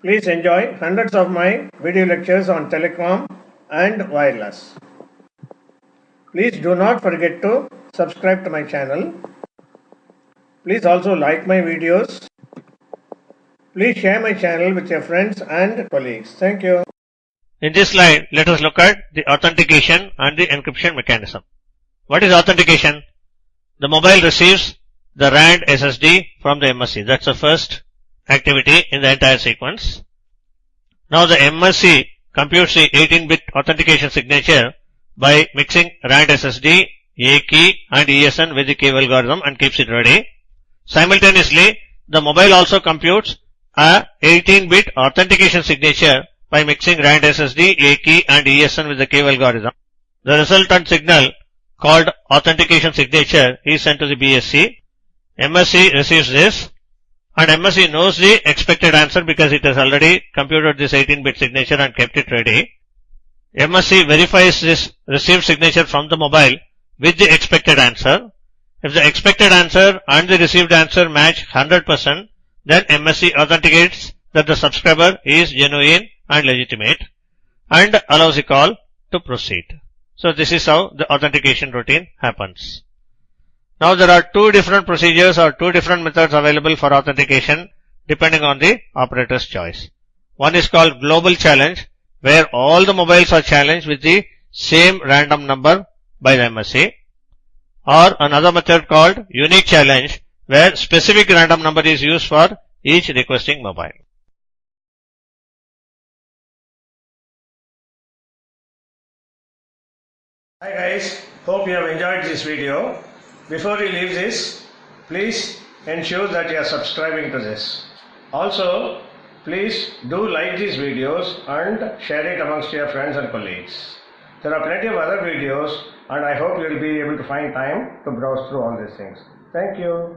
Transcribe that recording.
Please enjoy hundreds of my video lectures on telecom and wireless. Please do not forget to subscribe to my channel. Please also like my videos. Please share my channel with your friends and colleagues. Thank you. In this slide, let us look at the authentication and the encryption mechanism. What is authentication? The mobile receives the RAND SSD from the MSC. That's the first activity in the entire sequence. Now the MSC computes the 18-bit authentication signature by mixing RAND SSD, A key and ESN with the key algorithm and keeps it ready. Simultaneously, the mobile also computes a 18-bit authentication signature by mixing RAND SSD, A key and ESN with the key algorithm. The resultant signal called authentication signature is sent to the BSC. MSC receives this and MSC knows the expected answer because it has already computed this 18-bit signature and kept it ready. MSC verifies this received signature from the mobile with the expected answer. If the expected answer and the received answer match 100%, then MSC authenticates that the subscriber is genuine and legitimate and allows the call to proceed. So this is how the authentication routine happens. Now there are two different procedures or two different methods available for authentication depending on the operator's choice. One is called global challenge, where all the mobiles are challenged with the same random number by the MSC, or another method called unique challenge, where specific random number is used for each requesting mobile. Hi guys, hope you have enjoyed this video. Before you leave this, please ensure that you are subscribing to this. Also, please do like these videos and share it amongst your friends and colleagues. There are plenty of other videos and I hope you will be able to find time to browse through all these things. Thank you.